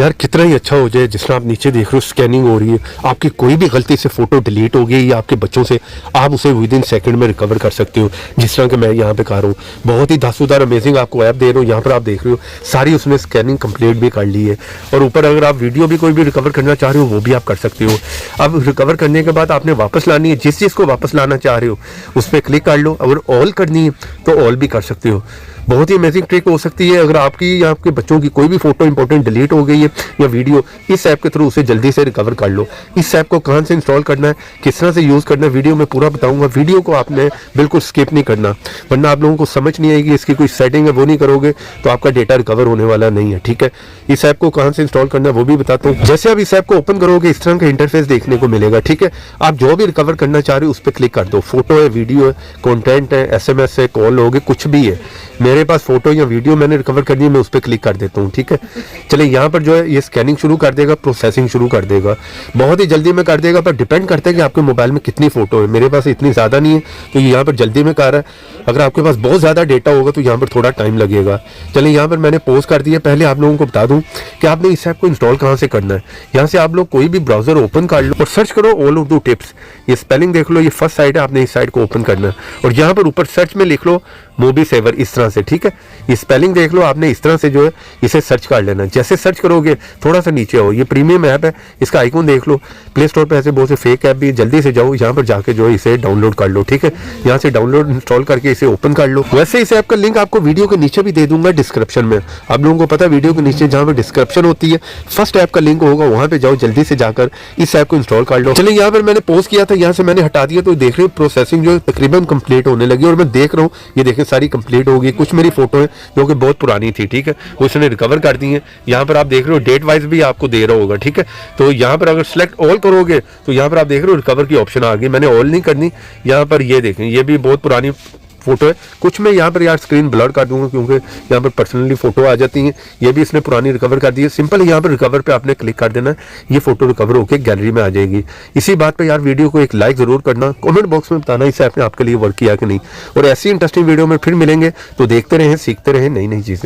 यार कितना ही अच्छा हो जाए, जिस तरह आप नीचे देख रहे हो स्कैनिंग हो रही है, आपकी कोई भी गलती से फोटो डिलीट हो गई या आपके बच्चों से, आप उसे विद इन सेकंड में रिकवर कर सकते हो। जिस तरह कि मैं यहाँ पे कर रहा हूँ, बहुत ही धांसूदार अमेजिंग आपको ऐप दे रहा हूँ। यहाँ पर आप देख रहे हो सारी उसने स्कैनिंग कंप्लीट भी कर ली है। और ऊपर अगर आप वीडियो भी कोई भी रिकवर करना चाह रहे हो वो भी आप कर सकते हो। अब रिकवर करने के बाद आपने वापस लानी है, जिस चीज़ को वापस लाना चाह रहे हो उस पर क्लिक कर लो। अगर ऑल करनी है तो ऑल भी कर सकते हो। बहुत ही अमेजिंग ट्रिक हो सकती है। अगर आपकी या आपके बच्चों की कोई भी फोटो इंपॉर्टेंट डिलीट हो गई है या वीडियो, इस ऐप के थ्रू उसे जल्दी से रिकवर कर लो। इस ऐप को कहाँ से इंस्टॉल करना है, किस तरह से यूज़ करना है, वीडियो में पूरा बताऊंगा। वीडियो को आपने बिल्कुल स्किप नहीं करना, वरना आप लोगों को समझ नहीं आएगी। इसकी कोई सेटिंग है वो नहीं करोगे तो आपका डेटा रिकवर होने वाला नहीं है, ठीक है। इस ऐप को कहाँ से इंस्टॉल करना है वो भी बताता हूँ। जैसे आप इस ऐप को ओपन करोगे इस तरह का इंटरफेस देखने को मिलेगा, ठीक है। आप जो भी रिकवर करना चाह रहे हो उस पर क्लिक कर दो। फोटो है, वीडियो है, कॉन्टेंट है, SMS है, कॉल हो गए, कुछ भी है। मेरे पास फोटो या वीडियो मैंने रिकवर करनी है, मैं उस पर क्लिक कर देता हूँ, ठीक है। चलिए यहाँ पर जो है ये स्कैनिंग शुरू कर देगा, प्रोसेसिंग शुरू कर देगा। बहुत ही जल्दी में कर देगा, पर डिपेंड करता है कि आपके मोबाइल में कितनी फोटो है। मेरे पास इतनी ज़्यादा नहीं है तो यहाँ पर जल्दी में कर रहा है। अगर आपके पास बहुत ज़्यादा डेटा होगा तो यहाँ पर थोड़ा टाइम लगेगा। चलिए यहाँ पर मैंने पोस्ट कर दिया। पहले आप लोगों को बता दूँ कि आपने इस ऐप को इंस्टॉल कहाँ से करना है। यहाँ से आप लोग कोई भी ब्राउजर ओपन कर लो और सर्च करो ऑल उर्दू टिप्स। ये स्पेलिंग देख लो, ये फर्स्ट साइड है, आपने इस साइड को ओपन करना है और यहाँ पर ऊपर सर्च में लिख लो मूवी सेवर, इस तरह से, ठीक है। ये स्पेलिंग देख लो, आपने इस तरह से जो है इसे सर्च कर लेना। जैसे सर्च करोगे थोड़ा सा नीचे आओ, ये प्रीमियम ऐप है, इसका आइकॉन देख लो। प्ले स्टोर पे ऐसे बहुत से फेक ऐप भी, जल्दी से जाओ यहाँ पर जाके जो है इसे डाउनलोड कर लो, ठीक है। यहाँ से डाउनलोड इंस्टॉल करके इसे ओपन कर लो। वैसे इस ऐप का लिंक आपको वीडियो के नीचे भी दे दूंगा डिस्क्रिप्शन में। आप लोगों को पता है वीडियो के नीचे जहाँ पर डिस्क्रिप्शन होती है फर्स्ट ऐप का लिंक होगा, वहाँ पे जाओ, जल्दी से जाकर इस ऐप को इंस्टॉल कर लो। चलिए यहाँ पर मैंने पोस्ट किया था, यहाँ से मैंने हटा दिया तो देख रहे हो प्रोसेसिंग जो है तकरीबन कंप्लीट होने लगी और मैं देख रहा हूँ ये देखें सारी कंप्लीट होगी। कुछ मेरी फोटो है जो कि बहुत पुरानी थी, ठीक है, वो उसने रिकवर कर दी है। यहाँ पर आप देख रहे हो डेट वाइज भी आपको दे रहा होगा, ठीक है। तो यहाँ पर अगर सिलेक्ट ऑल करोगे तो यहाँ पर आप देख रहे हो रिकवर की ऑप्शन आ गई। मैंने ऑल नहीं करनी। यहाँ पर ये देखें, ये भी बहुत पुरानी फोटो है। कुछ मैं यहाँ पर यार स्क्रीन ब्लर कर दूंगा क्योंकि यहाँ पर पर्सनली फोटो आ जाती हैं। ये भी इसने पुरानी रिकवर कर दी है। सिंपल यहाँ पर रिकवर पे आपने क्लिक कर देना है, ये फोटो रिकवर होकर गैलरी में आ जाएगी। इसी बात पे यार वीडियो को एक लाइक जरूर करना, कमेंट बॉक्स में बताना इस ऐप ने आपके लिए वर्क किया कि नहीं। और ऐसी इंटरेस्टिंग वीडियो में फिर मिलेंगे, तो देखते रहें, सीखते रहें नई नई चीजें।